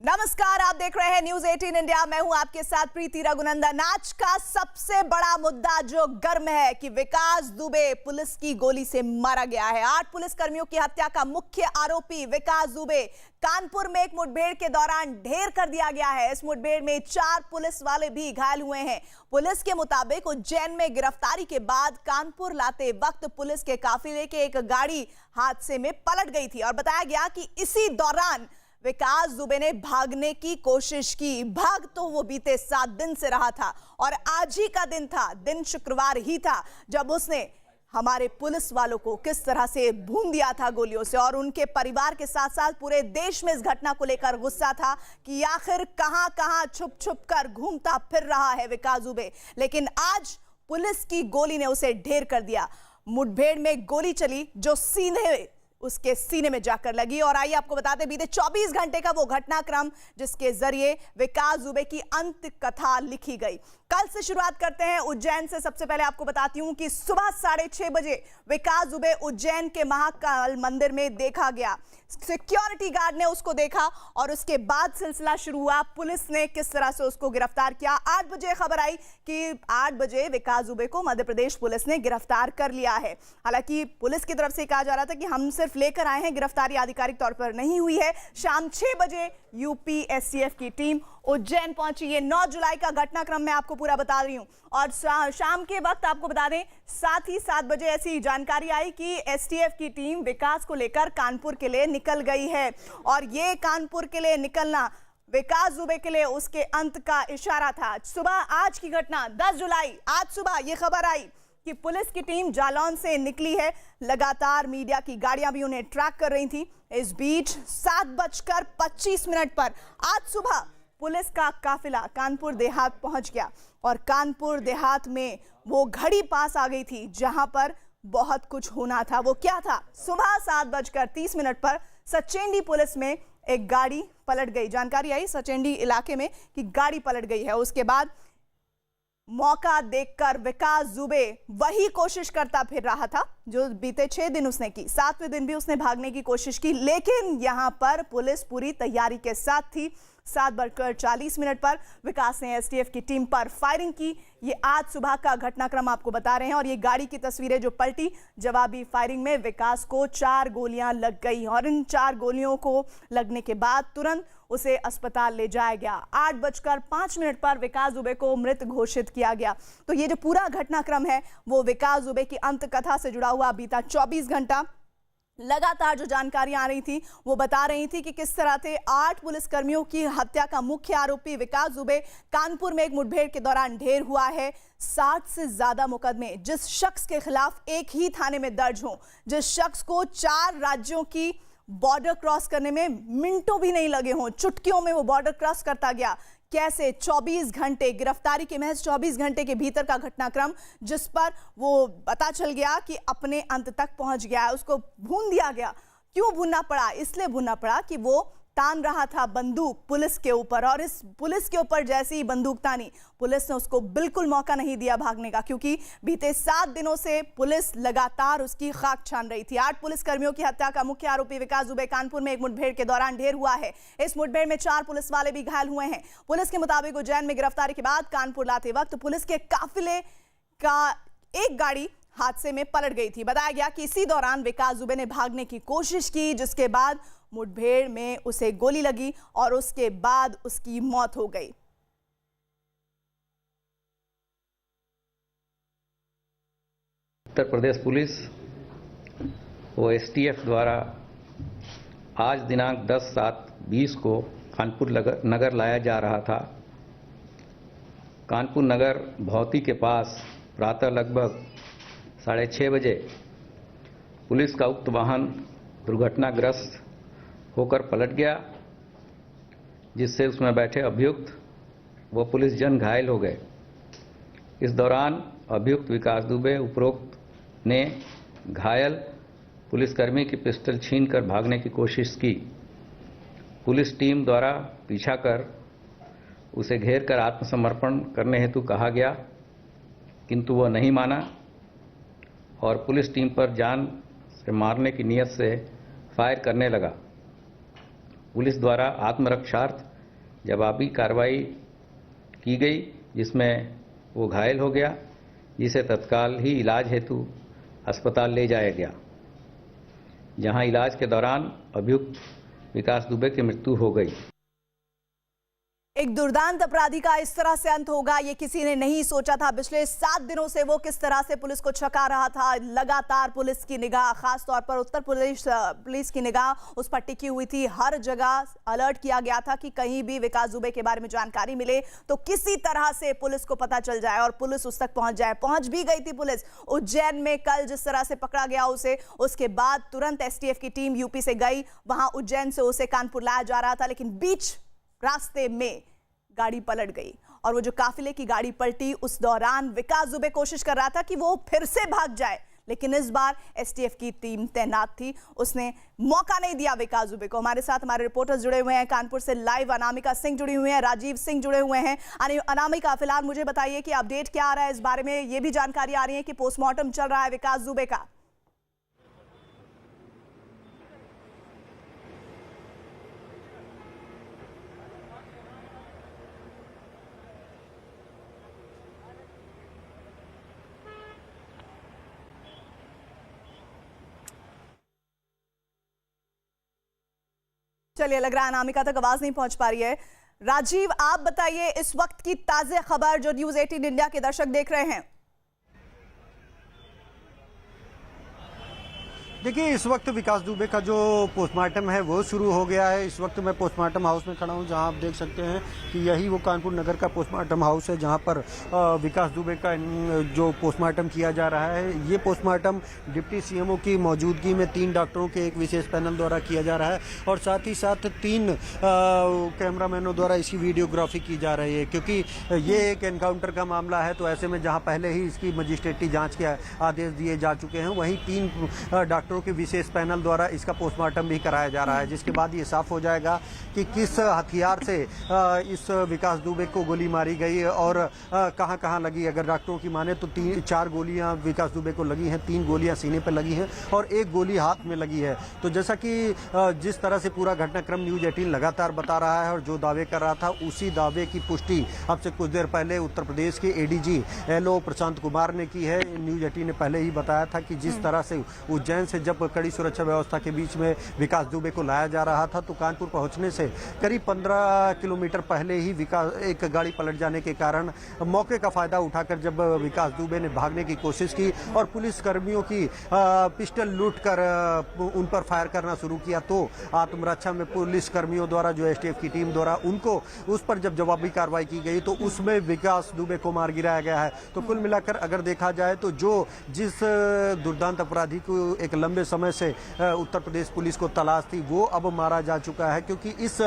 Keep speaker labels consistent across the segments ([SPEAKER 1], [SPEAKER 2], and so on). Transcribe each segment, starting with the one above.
[SPEAKER 1] नमस्कार, आप देख रहे हैं न्यूज 18 इंडिया। मैं हूं आपके साथ प्रीति रघुनंदन। आज का सबसे बड़ा मुद्दा जो गर्म है कि विकास दुबे पुलिस की गोली से मारा गया है। 8 पुलिसकर्मियों की हत्या का मुख्य आरोपी विकास दुबे कानपुर में एक मुठभेड़ के दौरान ढेर कर दिया गया है। इस मुठभेड़ में 4 पुलिस वाले भी घायल हुए हैं। पुलिस के मुताबिक उज्जैन में गिरफ्तारी के बाद कानपुर लाते वक्त पुलिस के काफिले के एक गाड़ी हादसे में पलट गई थी और बताया गया कि इसी दौरान विकास दुबे ने भागने की कोशिश की। भाग तो वो बीते 7 दिन से रहा था और आज ही का दिन था, दिन शुक्रवार ही था जब उसने हमारे पुलिस वालों को किस तरह से भून दिया था गोलियों से। और उनके परिवार के साथ साथ पूरे देश में इस घटना को लेकर गुस्सा था कि आखिर कहां कहां छुप छुप कर घूमता फिर रहा है विकास दुबे। लेकिन आज पुलिस की गोली ने उसे ढेर कर दिया। मुठभेड़ में गोली चली जो सीधे उसके सीने में जाकर लगी। और आइए आपको बताते बीते 24 घंटे का वो घटनाक्रम जिसके जरिए विकास दुबे की अंत कथा लिखी गई। कल से शुरुआत करते हैं उज्जैन से। सबसे पहले आपको बताती हूं कि सुबह 6:30 बजे विकास दुबे उज्जैन के महाकाल मंदिर में देखा गया। सिक्योरिटी गार्ड ने उसको देखा और उसके बाद सिलसिला शुरू हुआ। पुलिस ने किस तरह से उसको गिरफ्तार किया। 8 बजे खबर आई कि 8 बजे विकास दुबे को मध्य प्रदेश पुलिस ने गिरफ्तार कर लिया है। हालांकि पुलिस की तरफ से कहा जा रहा था कि हम सिर्फ लेकर आए हैं, गिरफ्तारी आधिकारिक तौर पर नहीं हुई है। शाम 6 बजे यूपी एसटीएफ की टीम उज्जैन पहुंची। ये 9 जुलाई का घटनाक्रम मैं आपको पूरा बता रही हूं। और शाम के वक्त आपको बता दें 7 बजे ऐसी जानकारी आई कि एसटीएफ की टीम विकास को लेकर कानपुर के लिए निकल गई है। और ये कानपुर के लिए निकलना विकास दुबे के लिए उसके अंत का इशारा था। सुबह आज की घटना 10 जुलाई, आज सुबह ये खबर आई कि पुलिस की टीम जालौन से निकली है। लगातार मीडिया की गाड़ियां भी उन्हें ट्रैक कर रही थी। इस बीच 7:25 पर आज सुबह पुलिस का काफिला कानपुर देहात पहुंच गया और कानपुर देहात में वो घड़ी पास आ गई थी जहां पर बहुत कुछ होना था। वो क्या था? सुबह 7:30 पर सचेंडी पुलिस में एक गाड़ी पलट गई। जानकारी आई सचेंडी इलाके में कि गाड़ी पलट गई है। उसके बाद मौका देखकर विकास दुबे वही कोशिश करता फिर रहा था जो बीते 6 दिन उसने की। 7वें दिन भी उसने भागने की कोशिश की, लेकिन यहां पर पुलिस पूरी तैयारी के साथ थी। 7:40 पर विकास ने एसटीएफ की टीम पर फायरिंग की। ये आज सुबह का घटनाक्रम आपको बता रहे हैं। और ये गाड़ी की तस्वीरें जो पलटी, जवाबी फायरिंग में विकास को 4 गोलियां लग गई और इन 4 गोलियों को लगने के बाद तुरंत उसे अस्पताल ले जाया गया। 8:05 पर विकास दुबे को मृत घोषित किया गया। तो ये जो पूरा घटनाक्रम है वो विकास दुबे की अंत कथा से जुड़ा हुआ बीता 24 घंटा। लगातार जो जानकारियां आ रही थी वो बता रही थी कि किस तरह से 8 पुलिसकर्मियों की हत्या का मुख्य आरोपी विकास दुबे कानपुर में एक मुठभेड़ के दौरान ढेर हुआ है। 60 से ज्यादा मुकदमे जिस शख्स के खिलाफ एक ही थाने में दर्ज हो, जिस शख्स को 4 राज्यों की बॉर्डर क्रॉस करने में मिनटों भी नहीं लगे हों, चुटकियों में वो बॉर्डर क्रॉस करता गया। कैसे 24 घंटे, गिरफ्तारी के महज 24 घंटे के भीतर का घटनाक्रम जिस पर वो पता चल गया कि अपने अंत तक पहुंच गया है। उसको भून दिया गया। क्यों भूनना पड़ा? इसलिए भूनना पड़ा कि वो तान रहा था बंदूक पुलिस के ऊपर और इस पुलिस के ऊपर जैसे ही बंदूक तानी, पुलिस ने उसको बिल्कुल मौका नहीं दिया भागने का, क्योंकि बीते 7 दिनों से पुलिस लगातार उसकी खाक छान रही थी। 8 पुलिसकर्मियों की हत्या का मुख्य आरोपी विकास दुबे कानपुर में एक मुठभेड़ के दौरान ढेर हुआ है। इस मुठभेड़ में 4 पुलिस वाले भी घायल हुए हैं। पुलिस के मुताबिक उज्जैन में गिरफ्तारी के बाद कानपुर लाते वक्त पुलिस के काफिले का एक गाड़ी हादसे में पलट गई थी। बताया गया कि इसी दौरान विकास दुबे ने भागने की कोशिश की, जिसके बाद मुठभेड़ में उसे गोली लगी और उसके बाद उसकी मौत हो गई।
[SPEAKER 2] उत्तर प्रदेश पुलिस व एसटीएफ द्वारा आज दिनांक 10/7/20 को कानपुर नगर लाया जा रहा था। कानपुर नगर भौती के पास प्रातः लगभग 6:30 बजे पुलिस का उक्त वाहन दुर्घटनाग्रस्त होकर पलट गया, जिससे उसमें बैठे अभियुक्त व पुलिस जन घायल हो गए। इस दौरान अभियुक्त विकास दुबे उपरोक्त ने घायल पुलिसकर्मी की पिस्टल छीनकर भागने की कोशिश की। पुलिस टीम द्वारा पीछा कर उसे घेर कर आत्मसमर्पण करने हेतु कहा गया, किंतु वह नहीं माना और पुलिस टीम पर जान से मारने की नीयत से फायर करने लगा। पुलिस द्वारा आत्मरक्षार्थ जवाबी कार्रवाई की गई, जिसमें वो घायल हो गया, जिसे तत्काल ही इलाज हेतु अस्पताल ले जाया गया, जहां इलाज के दौरान अभियुक्त विकास दुबे की मृत्यु हो गई।
[SPEAKER 1] एक दुर्दांत अपराधी का इस तरह से अंत होगा, ये किसी ने नहीं सोचा था। पिछले 7 दिनों से वो किस तरह से पुलिस को छका रहा था। लगातार पुलिस की निगाह, खास तौर पर उत्तर प्रदेश पुलिस की निगाह उस पर टिकी हुई थी। हर जगह अलर्ट किया गया था कि कहीं भी विकास दुबे के बारे में जानकारी मिले तो किसी तरह से पुलिस को पता चल जाए और पुलिस उस तक पहुंच जाए। पहुंच भी गई थी पुलिस उज्जैन में। कल जिस तरह से पकड़ा गया उसे, उसके बाद तुरंत एसटीएफ की टीम यूपी से गई, वहां उज्जैन से उसे कानपुर लाया जा रहा था, लेकिन बीच रास्ते में गाड़ी पलट गई। और वो जो काफिले की गाड़ी पलटी, उस दौरान विकास दुबे कोशिश कर रहा था कि वो फिर से भाग जाए, लेकिन इस बार एसटीएफ की टीम तैनात थी, उसने मौका नहीं दिया विकास दुबे को। हमारे साथ हमारे रिपोर्टर्स जुड़े हुए हैं कानपुर से लाइव। अनामिका सिंह जुड़ी हुई हैं, राजीव सिंह जुड़े हुए हैं। अनामिका, फिलहाल मुझे बताइए कि अपडेट क्या आ रहा है इस बारे में। ये भी जानकारी आ रही है कि पोस्टमार्टम चल रहा है विकास दुबे का। चलिए, लग रहा है अनामिका तक आवाज नहीं पहुंच पा रही है। राजीव, आप बताइए इस वक्त की ताजा खबर जो न्यूज़ 18 इंडिया के दर्शक देख रहे हैं।
[SPEAKER 3] देखिए, इस वक्त विकास दुबे का जो पोस्टमार्टम है वो शुरू हो गया है। इस वक्त मैं पोस्टमार्टम हाउस में खड़ा हूं, जहां आप देख सकते हैं कि यही वो कानपुर नगर का पोस्टमार्टम हाउस है, जहां पर विकास दुबे का जो पोस्टमार्टम किया जा रहा है। ये पोस्टमार्टम डिप्टी सीएमओ की मौजूदगी में 3 डॉक्टरों के एक विशेष पैनल द्वारा किया जा रहा है और साथ ही साथ 3 कैमरामैनों द्वारा इसकी वीडियोग्राफी की जा रही है, क्योंकि ये एक एनकाउंटर का मामला है। तो ऐसे में जहाँ पहले ही इसकी मजिस्ट्रेटी जाँच के आदेश दिए जा चुके हैं, वहीं 3 डॉक्टरों के विशेष पैनल द्वारा इसका पोस्टमार्टम भी कराया जा रहा है, जिसके बाद ये साफ हो जाएगा कि किस हथियार से इस विकास दुबे को गोली मारी गई और कहां कहां लगी। अगर डॉक्टरों की माने तो 4 गोलियां विकास दुबे को लगी हैं, 3 गोलियां सीने पर लगी हैं और 1 गोली हाथ में लगी है। तो जैसा कि जिस तरह से पूरा घटनाक्रम न्यूज 18 लगातार बता रहा है और जो दावे कर रहा था, उसी दावे की पुष्टि अब से कुछ देर पहले उत्तर प्रदेश के एडीजी एलओ प्रशांत कुमार ने की है। न्यूज 18 ने पहले ही बताया था कि जिस तरह से उज्जैन से जब कड़ी सुरक्षा व्यवस्था के बीच में विकास दुबे को लाया जा रहा था, तो कानपुर पहुंचने से करीब 15 किलोमीटर पहले ही एक गाड़ी पलट जाने के कारण मौके का फायदा उठाकर जब विकास दुबे ने भागने की कोशिश की और पुलिस कर्मियों की पिस्टल लूट कर उन पर फायर करना शुरू किया, तो आत्मरक्षा में पुलिस कर्मियों द्वारा, जो एसटीएफ की टीम द्वारा, उनको उस पर जब जवाबी कार्रवाई की गई तो उसमें विकास दुबे को मार गिराया गया है। तो कुल मिलाकर अगर देखा जाए तो जिस दुर्दांत अपराधी को एक लंबे समय से उत्तर प्रदेश पुलिस को तलाश थी, वो अब मारा जा चुका है, क्योंकि इस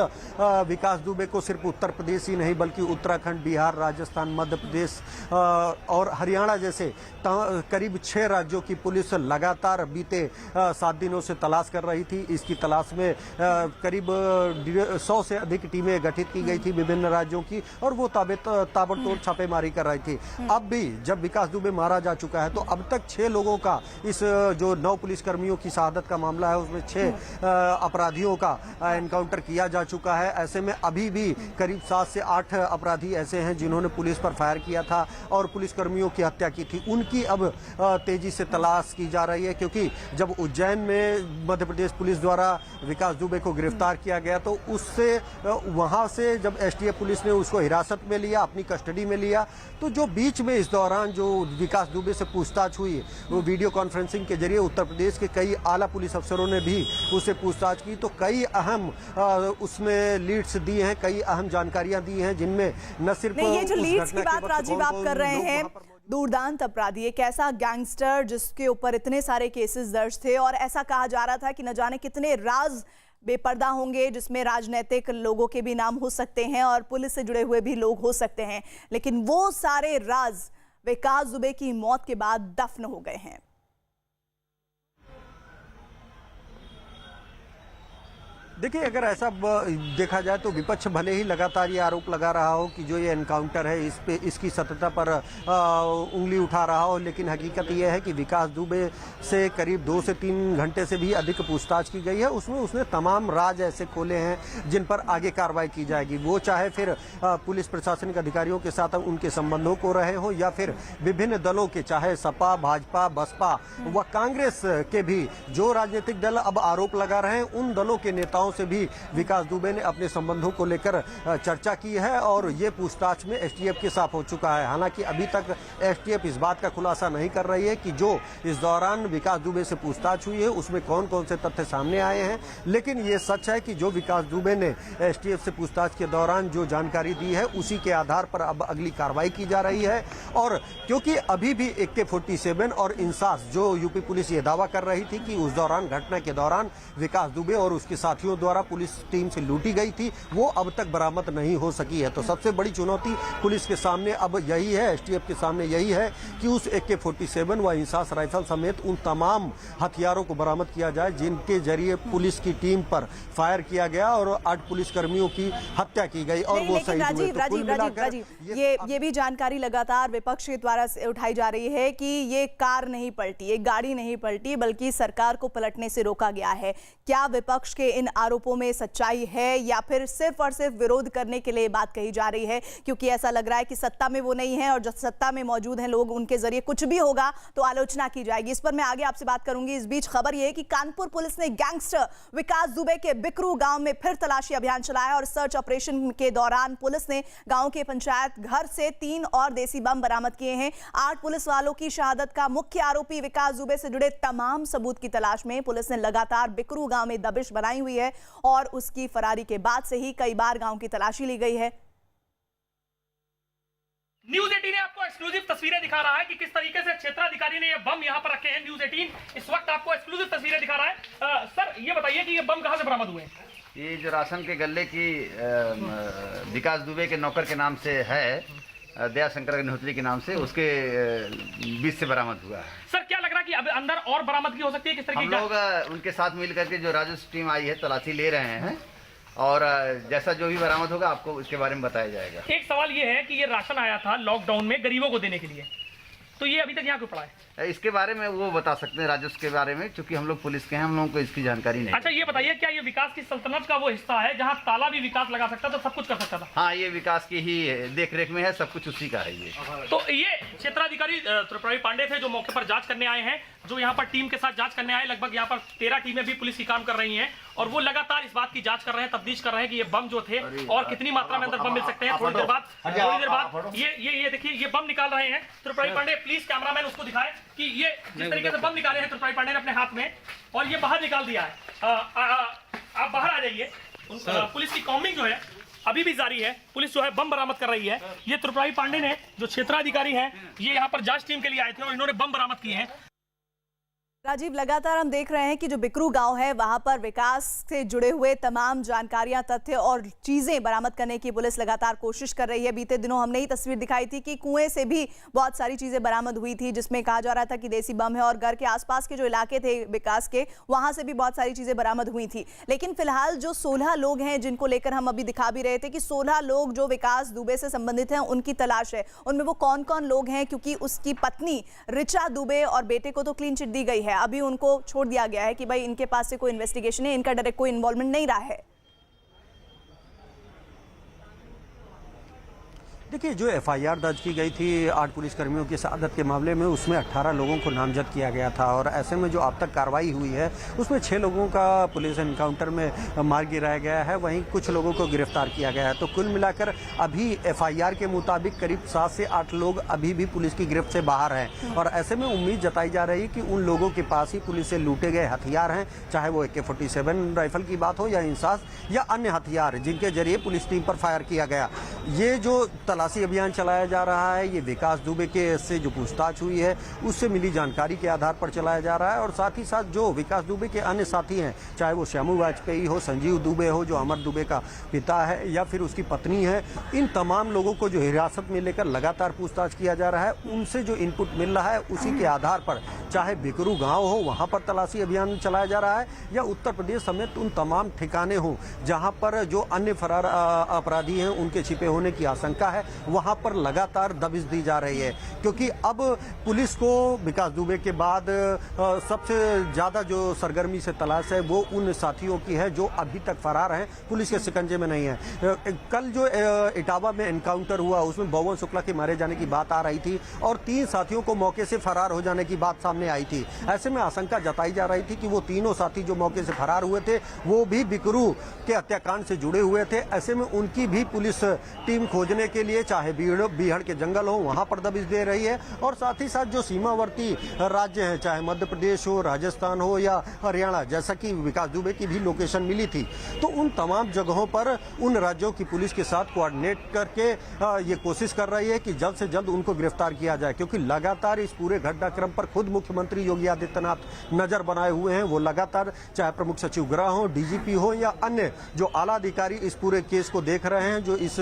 [SPEAKER 3] विकास दुबे को सिर्फ उत्तर प्रदेश ही नहीं बल्कि उत्तराखंड, बिहार, राजस्थान, मध्य प्रदेश और हरियाणा जैसे करीब 6 राज्यों की पुलिस लगातार बीते 7 दिनों से तलाश कर रही थी। इसकी तलाश में करीब 100 से अधिक टीमें गठित की गई थी विभिन्न राज्यों की और वो ताबड़तोड़ छापेमारी कर रही थी। अब भी जब विकास दुबे मारा जा चुका है तो अब तक 6 लोगों का, इस जो 9 पुलिसकर्मियों की शहादत का मामला है उसमें 6 अपराधियों का एनकाउंटर किया जा चुका है। ऐसे में अभी भी करीब 7 से 8 अपराधी ऐसे हैं जिन्होंने पुलिस पर फायर किया था और पुलिसकर्मियों की हत्या की थी। उनकी अब तेजी से तलाश की जा रही है, क्योंकि जब उज्जैन में मध्य प्रदेश पुलिस द्वारा विकास दुबे को गिरफ्तार किया गया तो उससे वहां से जब एसटीएफ पुलिस ने उसको हिरासत में लिया, अपनी कस्टडी में लिया, तो जो बीच में इस दौरान जो विकास दुबे से पूछताछ हुई, वो वीडियो कॉन्फ्रेंसिंग के जरिए उत्तर प्रदेश के कई आला पुलिस अफसरों ने भी उससे पूछताछ की, तो कई अहम उसमें लीड्स दी हैं, कई अहम जानकारियां दी हैं, जिनमें न सिर्फ
[SPEAKER 1] ये जो लीड्स की बात राजीव आप कर रहे हैं, दुर्दांत अपराधी, एक ऐसा गैंगस्टर जिसके ऊपर इतने सारे केसेस दर्ज थे और ऐसा कहा जा रहा था कि न जाने कितने राज बेपर्दा होंगे, जिसमें राजनीतिक लोगों के भी नाम हो सकते हैं और पुलिस से जुड़े हुए भी लोग हो सकते हैं, लेकिन वो सारे राज विकास दुबे की मौत के बाद दफन हो गए हैं।
[SPEAKER 3] देखिए, अगर ऐसा देखा जाए तो विपक्ष भले ही लगातार ये आरोप लगा रहा हो कि जो ये एनकाउंटर है इस पे इसकी सत्यता पर उंगली उठा रहा हो, लेकिन हकीकत ये है कि विकास दुबे से करीब 2 से 3 घंटे से भी अधिक पूछताछ की गई है। उसमें उसने तमाम राज ऐसे खोले हैं जिन पर आगे कार्रवाई की जाएगी, वो चाहे फिर पुलिस प्रशासनिक अधिकारियों के साथ उनके संबंधों को रहे हो या फिर विभिन्न दलों के, चाहे सपा, भाजपा, बसपा व कांग्रेस के भी जो राजनीतिक दल अब आरोप लगा रहे हैं, उन दलों के नेताओं से भी विकास दुबे ने अपने संबंधों को लेकर चर्चा की है और ये पूछताछ में एसटीएफ के साथ हो चुका है। हालांकि अभी तक एसटीएफ इस बात का खुलासा नहीं कर रही है कि जो इस दौरान विकास दुबे से पूछताछ हुई है उसमें कौन कौन से तथ्य सामने आए हैं, लेकिन ये सच है कि जो विकास दुबे ने एसटीएफ से पूछताछ के दौरान जो जानकारी दी है उसी के आधार पर अब अगली कार्रवाई की जा रही है। और क्योंकि अभी भी AK-47 और इंसास, जो यूपी पुलिस ये दावा कर रही थी कि उस दौरान, घटना के दौरान विकास दुबे और उसके साथियों द्वारा पुलिस टीम से लूटी गई थी, वो अब तक बरामद नहीं हो सकी है। तो सबसे बड़ी चुनौती पुलिस के सामने अब यही है, एसटीएफ के सामने यही है कि उस AK-47 व इंसास राइफल समेत उन तमाम हथियारों को बरामद किया जाए जिनके जरिए पुलिस की टीम पर फायर किया गया और 8 पुलिसकर्मियों की हत्या की गई और वो शहीद हुए। तो कुल मिलाकर
[SPEAKER 1] ये भी जानकारी लगातार विपक्ष के द्वारा उठाई जा रही है कि ये कार नहीं पलटी, ये गाड़ी नहीं पलटी, बल्कि सरकार को पलटने से रोका गया है। क्या विपक्ष के इन आरोपों में सच्चाई है या फिर सिर्फ और सिर्फ विरोध करने के लिए बात कही जा रही है? क्योंकि ऐसा लग रहा है कि सत्ता में वो नहीं है और जब सत्ता में मौजूद हैं लोग, उनके जरिए कुछ भी होगा तो आलोचना की जाएगी। इस पर मैं आगे आपसे बात करूंगी। इस बीच खबर यह है कि कानपुर पुलिस ने गैंगस्टर विकास दुबे के बिकरू गांव में फिर तलाशी अभियान चलाया और सर्च ऑपरेशन के दौरान पुलिस ने गांव के पंचायत घर से 3 और देसी बम बरामद किए हैं। 8 पुलिस वालों की शहादत का मुख्य आरोपी विकास दुबे से जुड़े तमाम सबूत की तलाश में पुलिस ने लगातार बिकरू गांव में दबिश बनाई हुई है और उसकी फरारी के बाद से ही कई बार गांव की तलाशी ली गई है।
[SPEAKER 4] न्यूज 18 आपको एक्सक्लूसिव तस्वीरें दिखा रहा है कि किस तरीके से क्षेत्राधिकारी ने ये बम यहां पर रखे हैं। न्यूज 18 इस वक्त आपको एक्सक्लूसिव तस्वीरें दिखा रहा है। सर, ये बताइए कि ये बम कहां से बरामद हुए हैं?
[SPEAKER 5] ये जो राशन के गल्ले की विकास दुबे के नौकर के नाम से है, दया शंकर अग्निहोत्री के नाम से, उसके बीच से बरामद हुआ है।
[SPEAKER 4] सर, क्या लग रहा है कि अब अंदर और बरामदगी हो सकती है? किस तरीके
[SPEAKER 5] हम लोग उनके साथ मिल करके जो राजस्व टीम आई है तलाशी ले रहे हैं और जैसा जो भी बरामद होगा आपको इसके बारे में बताया जाएगा।
[SPEAKER 4] एक सवाल ये है कि ये राशन आया था लॉकडाउन में गरीबों को देने के लिए, तो ये अभी तक यहाँ क्यों पड़ा है?
[SPEAKER 5] इसके बारे में वो बता सकते हैं, राजस्व के बारे में, क्योंकि हम लोग पुलिस के हैं, हम लोगों को इसकी जानकारी नहीं।
[SPEAKER 4] अच्छा, ये बताइए, क्या ये विकास की सल्तनत का वो हिस्सा है जहाँ ताला भी विकास लगा सकता था, सब कुछ कर सकता था?
[SPEAKER 5] हाँ, ये विकास की ही देख रेख में है, सब कुछ उसी का है ये।
[SPEAKER 4] तो ये क्षेत्राधिकारी त्रिपुरारी पांडे थे जो मौके पर जांच करने आए हैं, जो यहाँ पर टीम के साथ जांच करने आए। लगभग यहाँ पर 13 टीमें भी पुलिस की काम कर रही हैं और वो लगातार इस बात की जांच कर रहे हैं, तफ्तीश कर रहे हैं कि ये बम जो थे और कितनी मात्रा में अंदर बम मिल सकते हैं। थोड़ी देर बाद ये देखिए, ये बम निकाल रहे हैं त्रिपुरारी पांडे। प्लीज कैमरामैन उसको दिखाए कि ये जिस तरीके से बम निकाले हैं त्रिपुरारी पांडे ने अपने हाथ में, और ये बाहर निकाल दिया है। आप बाहर आ जाइए। पुलिस की कॉम्बिंग जो है अभी भी जारी है, पुलिस जो है बम बरामद कर रही है। ये त्रिपुरारी पांडे ने, जो क्षेत्राधिकारी हैं, ये यहाँ पर जांच टीम के लिए आए थे और इन्होंने बम बरामद किए हैं।
[SPEAKER 1] राजीव, लगातार हम देख रहे हैं कि जो बिकरू गांव है वहां पर विकास से जुड़े हुए तमाम जानकारियां, तथ्य और चीजें बरामद करने की पुलिस लगातार कोशिश कर रही है। बीते दिनों हमने ही तस्वीर दिखाई थी कि कुएं से भी बहुत सारी चीजें बरामद हुई थी, जिसमें कहा जा रहा था कि देसी बम है, और घर के आसपास के जो इलाके थे विकास के, वहां से भी बहुत सारी चीजें बरामद हुई थी। लेकिन फिलहाल जो 16 लोग हैं जिनको लेकर हम अभी दिखा भी रहे थे कि 16 लोग जो विकास दुबे से संबंधित हैं, उनकी तलाश है। उनमें वो कौन कौन लोग हैं, क्योंकि उसकी पत्नी ऋचा दुबे और बेटे को तो क्लीन चिट दी गई है, अभी उनको छोड़ दिया गया है कि भाई इनके पास से कोई इन्वेस्टिगेशन है, इनका डायरेक्ट कोई इन्वॉल्वमेंट नहीं रहा है।
[SPEAKER 3] देखिए, जो एफआईआर दर्ज की गई थी 8 पुलिसकर्मियों की शहादत के मामले में, उसमें 18 लोगों को नामजद किया गया था और ऐसे में जो अब तक कार्रवाई हुई है उसमें 6 लोगों का पुलिस एनकाउंटर में मार गिराया गया है, वहीं कुछ लोगों को गिरफ्तार किया गया है। तो कुल मिलाकर अभी एफआईआर के मुताबिक करीब 7 से 8 लोग अभी भी पुलिस की गिरफ्त से बाहर हैं और ऐसे में उम्मीद जताई जा रही है कि उन लोगों के पास ही पुलिस से लूटे गए हथियार हैं, चाहे वो AK-47 राइफल की बात हो या इंसास या अन्य हथियार, जिनके जरिए पुलिस टीम पर फायर किया गया। ये जो तलाशी अभियान चलाया जा रहा है, ये विकास दुबे के से जो पूछताछ हुई है उससे मिली जानकारी के आधार पर चलाया जा रहा है। और साथ ही साथ जो विकास दुबे के अन्य साथी हैं, चाहे वो श्यामू वाजपेयी हो, संजीव दुबे हो जो अमर दुबे का पिता है, या फिर उसकी पत्नी है, इन तमाम लोगों को जो हिरासत में लेकर लगातार पूछताछ किया जा रहा है, उनसे जो इनपुट मिल रहा है उसी के आधार पर चाहे बिकरू गांव हो वहां पर तलाशी अभियान चलाया जा रहा है, या उत्तर प्रदेश समेत उन तमाम ठिकाने हों जहां पर जो अन्य फरार अपराधी हैं उनके छिपे होने की आशंका है, वहां पर लगातार दबिश दी जा रही है। क्योंकि अब पुलिस को विकास दुबे के बाद सबसे ज्यादा जो सरगर्मी से तलाश है वो उन साथियों की है जो अभी तक फरार हैं, पुलिस के शिकंजे में नहीं है। कल जो इटावा में एनकाउंटर हुआ उसमें भवन शुक्ला के मारे जाने की बात आ रही थी और 3 साथियों को मौके से फरार हो जाने की बात सामने आई थी। ऐसे में आशंका जताई जा रही थी कि वो तीनों साथी जो मौके से फरार हुए थे वो भी बिकरू के हत्याकांड से जुड़े हुए थे। ऐसे में उनकी भी पुलिस टीम खोजने के लिए चाहे बीहड़ के जंगल हो वहां पर दबिश दे रही है, और साथ ही साथ जो सीमावर्ती राज्य हैं, चाहे मध्य प्रदेश हो, राजस्थान हो या हरियाणा, जैसा कि विकास दुबे की भी लोकेशन मिली थी, तो उन तमाम जगहों पर उन राज्यों की पुलिस के साथ कोऑर्डिनेट करके ये कोशिश कर रही है कि जल्द से जल्द उनको गिरफ्तार किया जाए। क्योंकि लगातार इस पूरे घटनाक्रम पर खुद मुख्यमंत्री योगी आदित्यनाथ नजर बनाए हुए हैं। वो लगातार चाहे प्रमुख सचिव गृह हो, डीजीपी हो या अन्य जो आला अधिकारी इस पूरे केस को देख रहे हैं, जो इस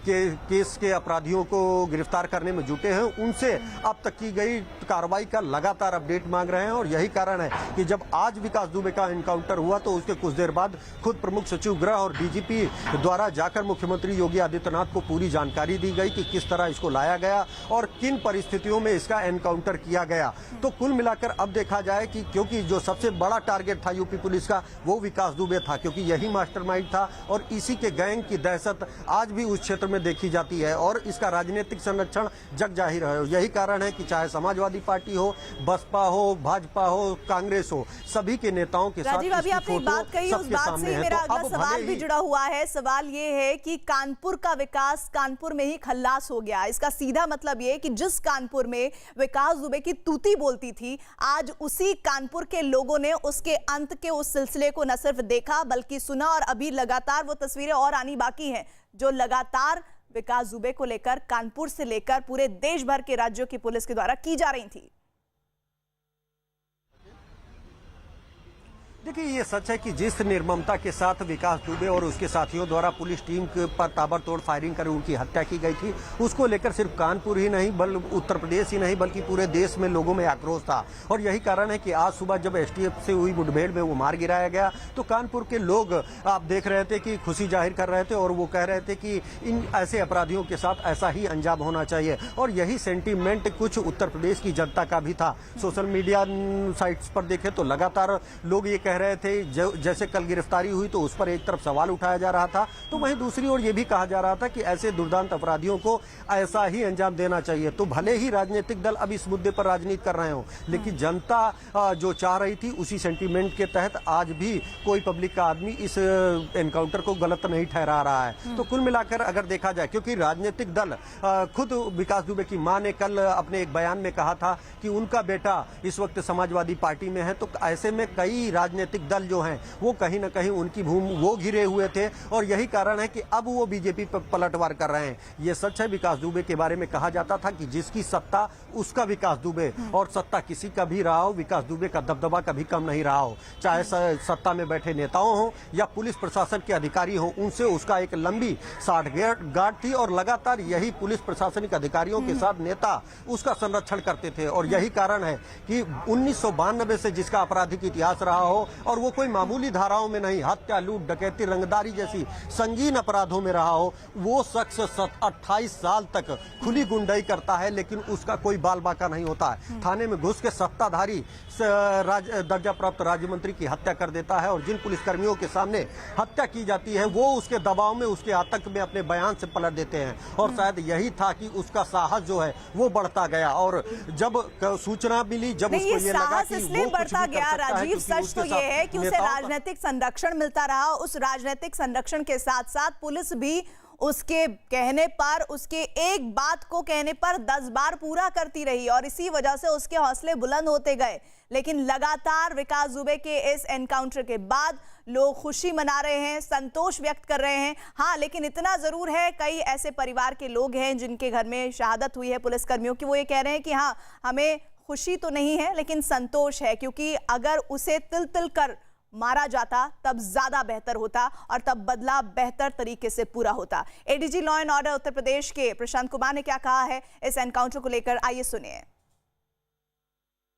[SPEAKER 3] केस के अपराधियों को गिरफ्तार करने में जुटे हैं, उनसे अब तक की गई कार्रवाई का लगातार अपडेट मांग रहे हैं। और यही कारण है कि जब आज विकास दुबे का एनकाउंटर हुआ तो उसके कुछ देर बाद खुद प्रमुख सचिव गृह और डीजीपी द्वारा जाकर मुख्यमंत्री योगी आदित्यनाथ को पूरी जानकारी दी गई कि किस तरह इसको लाया गया और किन परिस्थितियों में इसका एनकाउंटर किया गया। तो कुल मिलाकर अब देखा जाए कि क्योंकि जो सबसे बड़ा टारगेट था यूपी पुलिस का वो विकास दुबे था, क्योंकि यही मास्टरमाइंड था और इसी के गैंग की दहशत आज भी उस क्षेत्र में देखी जाती है और इसका राजनीतिक संरक्षण जग जाहिर है। यही कारण है कि चाहे समाजवादी पार्टी हो, बसपा हो, भाजपा हो, कांग्रेस हो, सभी के नेताओं के साथ
[SPEAKER 1] राजीव, अभी आपने एक बात कही, उस बात से मेरा अगला सवाल भी जुड़ा हुआ है। सवाल ये है कि कानपुर का विकास कानपुर में ही खल्लास हो गया। इसका सीधा मतलब ये कि जिस कानपुर में विकास दुबे की तूती बोलती थी, आज उसी कानपुर के लोगों ने उसके अंत के उस सिलसिले को न सिर्फ देखा बल्कि सुना, और अभी लगातार वो तस्वीरें और आनी बाकी हैं जो लगातार विकास दुबे को लेकर कानपुर से लेकर पूरे देश भर के राज्यों की पुलिस के द्वारा की जा रही थी।
[SPEAKER 3] देखिए, ये सच है कि जिस निर्ममता के साथ विकास दुबे और उसके साथियों द्वारा पुलिस टीम के पर ताबड़तोड़ फायरिंग कर उनकी हत्या की गई थी, उसको लेकर सिर्फ कानपुर ही नहीं बल्कि उत्तर प्रदेश ही नहीं बल्कि पूरे देश में लोगों में आक्रोश था। और यही कारण है कि आज सुबह जब एसटीएफ से हुई मुठभेड़ में वो मार गिराया गया तो कानपुर के लोग आप देख रहे थे कि खुशी जाहिर कर रहे थे और वो कह रहे थे कि इन ऐसे अपराधियों के साथ ऐसा ही अंजाम होना चाहिए। और यही सेंटीमेंट कुछ उत्तर प्रदेश की जनता का भी था। सोशल मीडिया साइट्स पर देखे तो लगातार लोग ये कह रहे थे, जैसे कल गिरफ्तारी हुई तो उस पर एक तरफ सवाल उठाया जा रहा था, तो वहीं दूसरी ओर ये भी कहा जा रहा था कि ऐसे दुर्दांत अपराधियों को ऐसा ही अंजाम देना चाहिए। तो भले ही राजनीतिक दल अब इस मुद्दे पर राजनीति कर रहे हो, लेकिन जनता जो चाह रही थी उसी सेंटीमेंट के तहत आज भी कोई पब्लिक का आदमी इस एनकाउंटर को गलत नहीं ठहरा रहा है। तो कुल मिलाकर अगर देखा जाए, क्योंकि राजनीतिक दल खुद विकास दुबे की मां ने कल अपने एक बयान में कहा था कि उनका बेटा इस वक्त समाजवादी पार्टी में है, तो ऐसे में कई राजनीतिक दल जो हैं वो कहीं ना कहीं उनकी भूमि वो घिरे हुए थे और यही कारण है कि अब वो बीजेपी पर पलटवार कर रहे हैं। ये सच है, विकास दुबे के बारे में कहा जाता था कि जिसकी सत्ता उसका विकास दुबे, और सत्ता किसी का भी रहा हो, विकास दुबे का दबदबा कभी कम नहीं रहा हो। चाहे सत्ता में बैठे नेताओं हो या पुलिस प्रशासन के अधिकारी हो, उनसे उसका एक लंबी साठगांठ थी और लगातार यही पुलिस प्रशासनिक अधिकारियों के साथ नेता उसका संरक्षण करते थे। और यही कारण है कि 1992 से जिसका आपराधिक इतिहास रहा हो और वो कोई मामूली धाराओं में नहीं, हत्या, लूट, डकैती, रंगदारी जैसी संगीन अपराधों में रहा हो, वो शख्स 28 साल तक खुली गुंडाई करता है लेकिन उसका कोई बाल बाका नहीं होता है। थाने में घुस के सत्ताधारी दर्जा प्राप्त राज्य मंत्री की हत्या कर देता है और जिन पुलिसकर्मियों के सामने हत्या की जाती है वो उसके दबाव में, उसके आतंक में अपने बयान से पलट देते हैं। और शायद यही था कि उसका साहस जो है वो बढ़ता गया और जब सूचना मिली, जब उसको ये लगा कि
[SPEAKER 1] इसलिए
[SPEAKER 3] वो
[SPEAKER 1] बढ़ता गया राजीव, सच तो ये है कि उसे राजनीतिक संरक्षण मिलता रहा। उस राजनीतिक संरक्षण के साथ साथ पुलिस भी उसके कहने पर, उसके एक बात को कहने पर 10 बार पूरा करती रही और इसी वजह से उसके हौसले बुलंद होते गए। लेकिन लगातार विकास दुबे के इस एनकाउंटर के बाद लोग खुशी मना रहे हैं, संतोष व्यक्त कर रहे हैं। हाँ, लेकिन इतना जरूर है, कई ऐसे परिवार के लोग हैं जिनके घर में शहादत हुई है पुलिसकर्मियों की, वो ये कह रहे हैं कि हाँ, हमें खुशी तो नहीं है लेकिन संतोष है, क्योंकि अगर उसे तिल तिल कर मारा जाता तब ज्यादा बेहतर होता और तब बदला बेहतर तरीके से पूरा होता। ADG law and order Uttar Pradesh के प्रशांत कुमार ने क्या कहा है इस एनकाउंटर को लेकर, आइए सुनिए।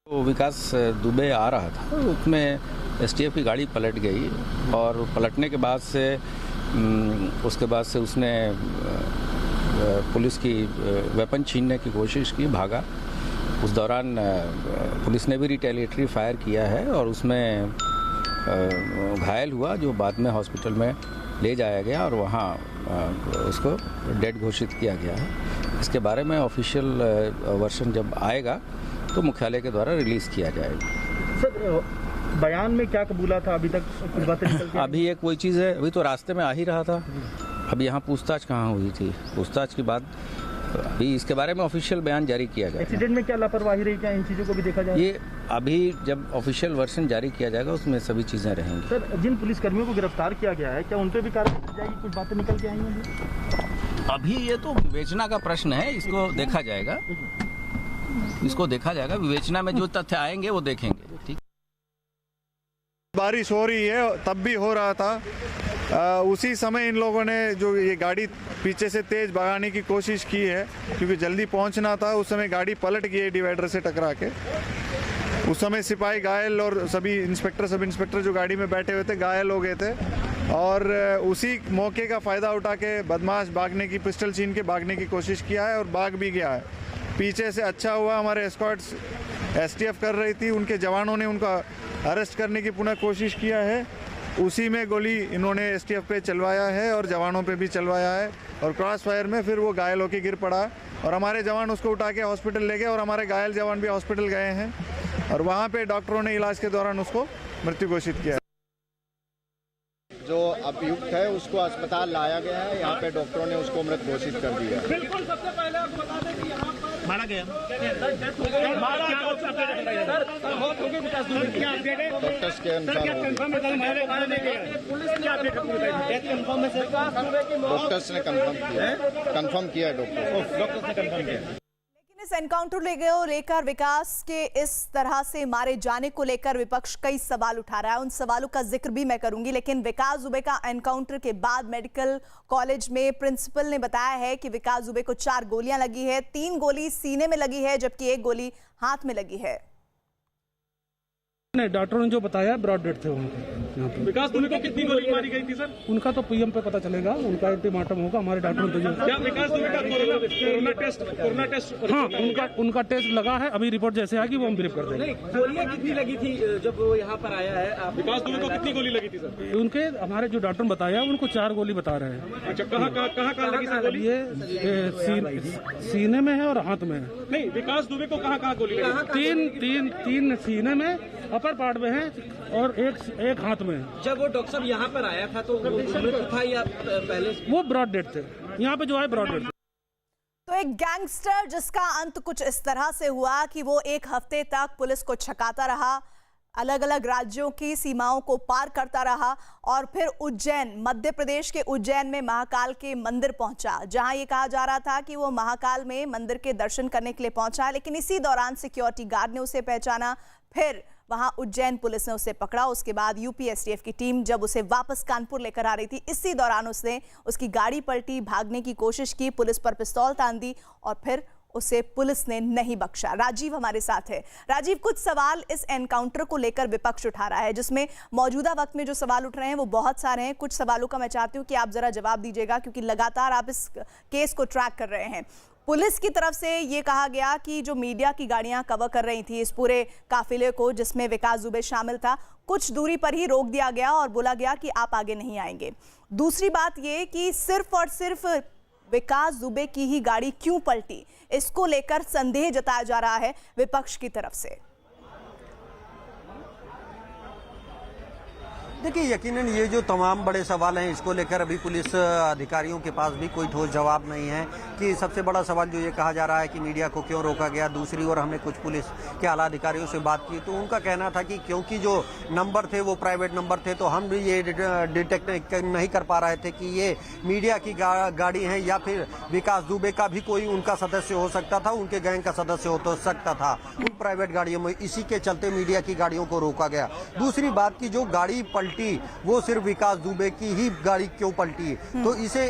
[SPEAKER 2] तो विकास दुबे आ रहा था, उसमें एसटीएफ की गाड़ी पलट गई और पलटने के बाद से उसने पुलिस की वेपन छीनने की कोशिश की, भागा। उस दौरान पुलिस ने भी रिटेलिएटरी फायर किया है और उसमें घायल हुआ, जो बाद में हॉस्पिटल में ले जाया गया और वहाँ उसको डेड घोषित किया गया है। इसके बारे में ऑफिशियल वर्जन जब आएगा तो मुख्यालय के द्वारा रिलीज़ किया जाएगा।
[SPEAKER 6] सर, बयान में क्या कबूला था? अभी तक कुछ बातें निकल के
[SPEAKER 2] अभी एक वही चीज़ है, अभी तो रास्ते में आ ही रहा था। अभी यहाँ पूछताछ कहाँ हुई थी? पूछताछ के बाद अभी इसके बारे में ऑफिशियल बयान जारी किया जाएगा।
[SPEAKER 6] एक्सीडेंट में क्या लापरवाही रही, क्या इन चीज़ों को भी देखा जाए?
[SPEAKER 2] ये अभी जब ऑफिशियल वर्जन जारी किया जाएगा उसमें सभी चीज़ें रहेंगी।
[SPEAKER 6] सर, जिन पुलिसकर्मियों को गिरफ्तार किया गया है, क्या उन पर भी कार्रवाई की जाएगी? कुछ बातें निकल के आई हैं
[SPEAKER 2] अभी ये तो विवेचना का प्रश्न है, इसको देखा जाएगा। विवेचना में जो तथ्य आएंगे वो देखेंगे। ठीक,
[SPEAKER 7] बारिश हो रही है, तब भी हो रहा था। उसी समय इन लोगों ने जो ये गाड़ी पीछे से तेज भगाने की कोशिश की है, क्योंकि जल्दी पहुंचना था। उस समय गाड़ी पलट गई है डिवाइडर से टकरा के। उस समय सिपाही घायल और सभी सब इंस्पेक्टर जो गाड़ी में बैठे हुए थे घायल हो गए थे। और उसी मौके का फ़ायदा उठा के बदमाश भागने की, पिस्टल छीन के भागने की कोशिश किया है और भाग भी गया है। पीछे से अच्छा हुआ, हमारे एस्कॉर्ट्स एसटीएफ कर रही थी, उनके जवानों ने उनका अरेस्ट करने की पुनः कोशिश किया है। उसी में गोली इन्होंने एसटीएफ पे चलवाया है और जवानों पे भी चलवाया है और क्रॉस फायर में फिर वो घायल होकर गिर पड़ा और हमारे जवान उसको उठा के हॉस्पिटल ले गए और हमारे घायल जवान भी हॉस्पिटल गए हैं और वहाँ पे डॉक्टरों ने इलाज के दौरान उसको मृत्यु घोषित किया है।
[SPEAKER 8] जो अभियुक्त है उसको अस्पताल लाया गया है, यहाँ पे डॉक्टरों ने उसको मृत घोषित कर दिया।
[SPEAKER 4] बिल्कुल, सबसे पहले आपको बता दें कि यहाँ
[SPEAKER 6] मारा गया।
[SPEAKER 8] डॉक्टर्स के अनुसार डॉक्टर्स ने कंफर्म किया डॉक्टर्स ने कंफर्म किया।
[SPEAKER 1] इस एनकाउंटर लेकर विकास के इस तरह से मारे जाने को लेकर विपक्ष कई सवाल उठा रहा है, उन सवालों का जिक्र भी मैं करूंगी। लेकिन विकास दुबे का एनकाउंटर के बाद मेडिकल कॉलेज में प्रिंसिपल ने बताया है कि विकास दुबे को 4 गोलियां लगी है, 3 गोली सीने में लगी है जबकि 1 गोली हाथ में लगी है।
[SPEAKER 9] नहीं, डॉक्टरों ने जो बताया ब्रॉड डेड थे उनके। यहाँ पे
[SPEAKER 4] विकास दुबे को कितनी गोली मारी गई थी सर?
[SPEAKER 9] उनका तो पीएम पे पता चलेगा, उनका अल्टीमेटम होगा। हमारे डॉक्टरों ने तो
[SPEAKER 4] क्या विकास दुबे का कोरोना टेस्ट
[SPEAKER 9] हाँ, उनका टेस्ट लगा है। अभी रिपोर्ट जैसे आएगी वो हम ब्रीफ कर देंगे।
[SPEAKER 6] गोलियां कितनी लगी थी जब वो यहाँ पर आया है?
[SPEAKER 4] विकास दुबे को कितनी गोली लगी थी सर?
[SPEAKER 9] उनके हमारे जो डॉक्टर ने बताया उनको 4 गोली बता रहे हैं।
[SPEAKER 4] अच्छा, कहाँ लगी सर गोली?
[SPEAKER 9] ये सीने में है और हाथ में है।
[SPEAKER 4] नहीं, विकास दुबे को कहाँ गोली लगी?
[SPEAKER 9] 3 सीने में, अपर पार्ट में है और एक हाथ में है।
[SPEAKER 6] जब वो डॉक्टर साहब यहाँ पर आया था तो मृत था या पहले?
[SPEAKER 9] वो ब्रॉड डेड थे, यहाँ पे जो है ब्रॉड डेड।
[SPEAKER 1] तो एक गैंगस्टर जिसका अंत कुछ इस तरह से हुआ कि वो 1 हफ्ते तक पुलिस को छकाता रहा, अलग अलग राज्यों की सीमाओं को पार करता रहा और फिर उज्जैन, मध्य प्रदेश के उज्जैन में महाकाल के मंदिर पहुंचा, जहां ये कहा जा रहा था कि वो महाकाल में मंदिर के दर्शन करने के लिए पहुंचा। लेकिन इसी दौरान सिक्योरिटी गार्ड ने उसे पहचाना, फिर वहां उज्जैन पुलिस ने उसे पकड़ा। उसके बाद यूपी एसटीएफ की टीम जब उसे वापस कानपुर लेकर आ रही थी, इसी दौरान उसने उसकी गाड़ी पलटी, भागने की कोशिश की, पुलिस पर पिस्तौल तान दी और फिर उसे पुलिस ने नहीं बख्शा। राजीव हमारे साथ है। राजीव, कुछ सवाल इस एनकाउंटर को लेकर विपक्ष उठा रहा है, जिसमें मौजूदा वक्त में जो सवाल उठ रहे हैं वो बहुत सारे हैं। कुछ सवालों का मैं चाहती हूं कि आप जरा जवाब दीजिएगा, क्योंकि लगातार आप इस केस को ट्रैक कर रहे हैं। पुलिस की तरफ से ये कहा गया कि जो मीडिया की गाड़ियां कवर कर रही थी इस पूरे काफिले को, जिसमें विकास दुबे शामिल था, कुछ दूरी पर ही रोक दिया गया और बोला गया कि आप आगे नहीं आएंगे। दूसरी बात ये कि सिर्फ और सिर्फ विकास दुबे की ही गाड़ी क्यों पलटी, इसको लेकर संदेह जताया जा रहा है विपक्ष की तरफ से।
[SPEAKER 3] देखिए, यकीनन ये जो तमाम बड़े सवाल हैं, इसको लेकर अभी पुलिस अधिकारियों के पास भी कोई ठोस जवाब नहीं है। कि सबसे बड़ा सवाल जो ये कहा जा रहा है कि मीडिया को क्यों रोका गया। दूसरी ओर हमने कुछ पुलिस के आला अधिकारियों से बात की तो उनका कहना था कि क्योंकि जो नंबर थे वो प्राइवेट नंबर थे, तो हम भी ये डिटेक्ट नहीं कर पा रहे थे कि ये मीडिया की गाड़ी है या फिर विकास दुबे का भी कोई उनका सदस्य हो सकता था, उनके गैंग का सदस्य हो सकता था उन प्राइवेट गाड़ियों में। इसी के चलते मीडिया की गाड़ियों को रोका गया। दूसरी बात की जो गाड़ी पलटी वो सिर्फ विकास दुबे की ही गाड़ी क्यों पलटी, तो इसे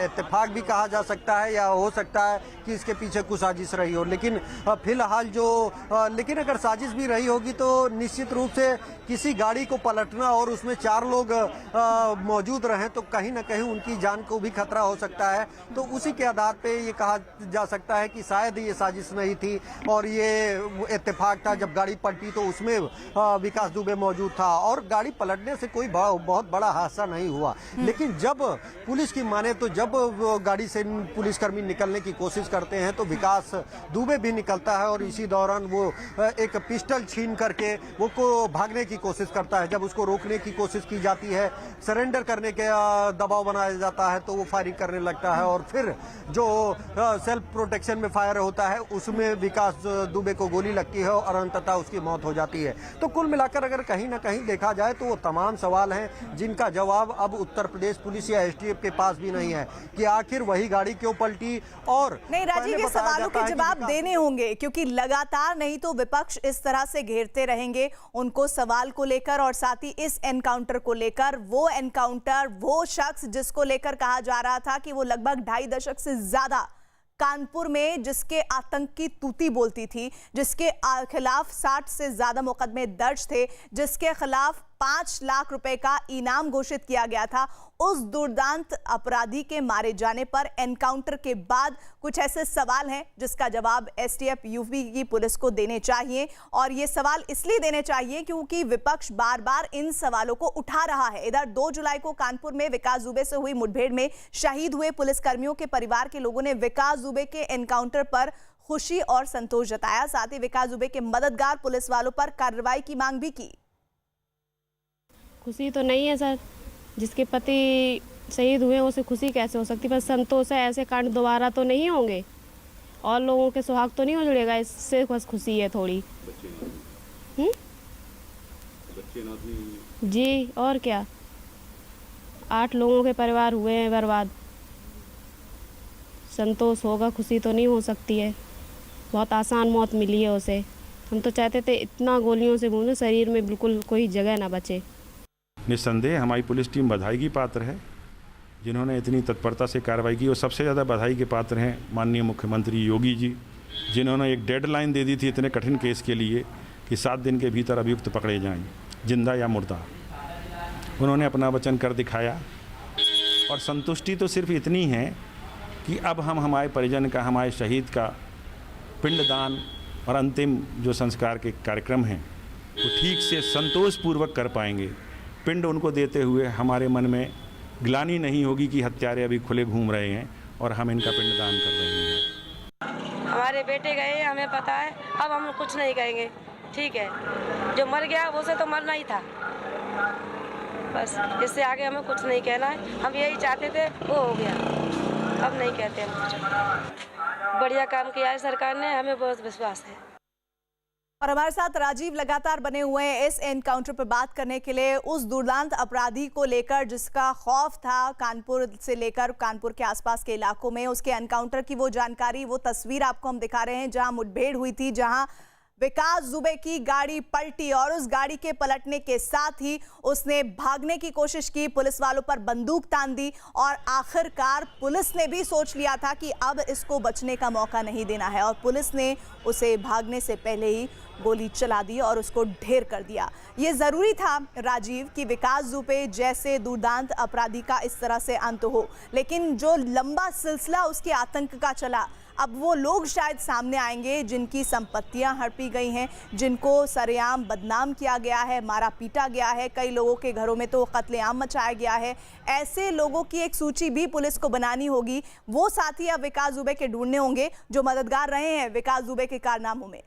[SPEAKER 3] इत्तेफाक भी कहा जा सकता है या हो सकता है कि इसके पीछे कुछ साजिश रही हो। लेकिन फिलहाल लेकिन अगर साजिश भी रही होगी तो निश्चित रूप से किसी गाड़ी को पलटना और उसमें 4 लोग मौजूद रहें तो कहीं ना कहीं उनकी जान को भी खतरा हो सकता है। तो उसी के आधार पे ये कहा जा सकता है कि शायद ये साजिश नहीं थी और ये इत्तेफाक था। जब गाड़ी पलटी तो उसमें विकास दुबे मौजूद था और गाड़ी पलटने से कोई बहुत बड़ा हादसा नहीं हुआ। लेकिन जब पुलिस की माने तो जब गाड़ी से पुलिसकर्मी निकलने की कोशिश करते हैं तो विकास दुबे भी निकलता है और इसी दौरान वो एक पिस्टल छीन करके वो को भागने की कोशिश करता है। जब उसको रोकने की कोशिश की जाती है, सरेंडर करने के दबाव बनाया जाता है तो वो फायरिंग करने लगता है और फिर जो सेल्फ प्रोटेक्शन में फायर होता है उसमें विकास दुबे को गोली लगती है और अंततः उसकी मौत हो जाती है। तो कुल मिलाकर अगर कहीं ना कहीं देखा जाए तो वो तमाम सवाल हैं जिनका जवाब अब उत्तर प्रदेश पुलिस या एसटीएफ के पास भी नहीं है कि आखिर वही गाड़ी क्यों पलटी। और
[SPEAKER 1] नहीं राजीव, ये सवालों के जवाब देने होंगे क्योंकि लगातार नहीं तो विपक्ष इस तरह से घेरते रहेंगे उनको सवाल को लेकर और साथ ही इस एनकाउंटर को लेकर। वो एनकाउंटर, वो शख्स जिसको लेकर कहा जा रहा था कि वो लगभग 2.5 दशक से ज्यादा कानपुर में जिसके आतंक की तूती बोलती थी, जिसके खिलाफ 60 से ज्यादा मुकदमे दर्ज थे, जिसके खिलाफ 5 लाख रुपए का इनाम घोषित किया गया था, उस दुर्दांत अपराधी के मारे जाने पर एनकाउंटर के बाद कुछ ऐसे सवाल हैं जिसका जवाब एसटीएफ यूपी की पुलिस को देने चाहिए। और ये सवाल इसलिए देने चाहिए क्योंकि विपक्ष बार बार इन सवालों को उठा रहा है। इधर 2 जुलाई को कानपुर में विकास दुबे से हुई मुठभेड़ में शहीद हुए पुलिसकर्मियों के परिवार के लोगों ने विकास दुबे के एनकाउंटर पर खुशी और संतोष जताया। साथ ही विकास दुबे के मददगार पुलिस वालों पर कार्रवाई की मांग भी की।
[SPEAKER 10] खुशी तो नहीं है सर, जिसके पति शहीद हुए उसे खुशी कैसे हो सकती, बस संतोष है। ऐसे कांड दोबारा तो नहीं होंगे और लोगों के सुहाग तो नहीं हो जुड़ेगा, इससे बस खुशी है थोड़ी। जी और क्या, 8 लोगों के परिवार हुए हैं बर्बाद। संतोष होगा, खुशी तो नहीं हो सकती है। बहुत आसान मौत मिली है उसे। हम तो चाहते थे इतना गोलियों से गूंजे शरीर में बिल्कुल कोई जगह ना बचे।
[SPEAKER 11] निस्संदेह हमारी पुलिस टीम बधाई की पात्र है जिन्होंने इतनी तत्परता से कार्रवाई की। और सबसे ज़्यादा बधाई के पात्र हैं माननीय मुख्यमंत्री योगी जी, जिन्होंने एक डेडलाइन दे दी थी इतने कठिन केस के लिए कि 7 दिन के भीतर अभियुक्त पकड़े जाएं, जिंदा या मुर्दा। उन्होंने अपना वचन कर दिखाया और संतुष्टि तो सिर्फ इतनी है कि अब हम हमारे परिजन का, हमारे शहीद का पिंडदान और अंतिम जो संस्कार के कार्यक्रम हैं वो ठीक से संतोषपूर्वक कर पाएंगे। पिंड उनको देते हुए हमारे मन में ग्लानि नहीं होगी कि हत्यारे अभी खुले घूम रहे हैं और हम इनका पिंडदान कर रहे हैं।
[SPEAKER 12] हमारे बेटे गए, हमें पता है, अब हम कुछ नहीं कहेंगे। ठीक है, जो मर गया वो से तो मरना ही था, बस इससे आगे हमें कुछ नहीं कहना है। हम यही चाहते थे, वो हो गया, अब नहीं कहते हम कुछ। बढ़िया काम किया है सरकार ने, हमें बहुत विश्वास है।
[SPEAKER 1] और हमारे साथ राजीव लगातार बने हुए हैं इस एनकाउंटर पर बात करने के लिए, उस दुर्दांत अपराधी को लेकर जिसका खौफ था कानपुर से लेकर कानपुर के आसपास के इलाकों में। उसके एनकाउंटर की वो जानकारी, वो तस्वीर आपको हम दिखा रहे हैं जहां मुठभेड़ हुई थी, जहां विकास दुबे की गाड़ी पलटी और उस गाड़ी के पलटने के साथ ही उसने भागने की कोशिश की, पुलिस वालों पर बंदूक तान दी और आखिरकार पुलिस ने भी सोच लिया था कि अब इसको बचने का मौका नहीं देना है और पुलिस ने उसे भागने से पहले ही गोली चला दी और उसको ढेर कर दिया। ये जरूरी था राजीव कि विकास दुबे जैसे दुर्दांत अपराधी का इस तरह से अंत हो, लेकिन जो लंबा सिलसिला उसके आतंक का चला, अब वो लोग शायद सामने आएंगे जिनकी संपत्तियां हड़पी गई हैं, जिनको सरेआम बदनाम किया गया है, मारा पीटा गया है, कई लोगों के घरों में तो कत्लेआम मचाया गया है। ऐसे लोगों की एक सूची भी पुलिस को बनानी होगी। वो साथी अब विकास दुबे के ढूंढने होंगे जो मददगार रहे हैं विकास दुबे के कारनामों में।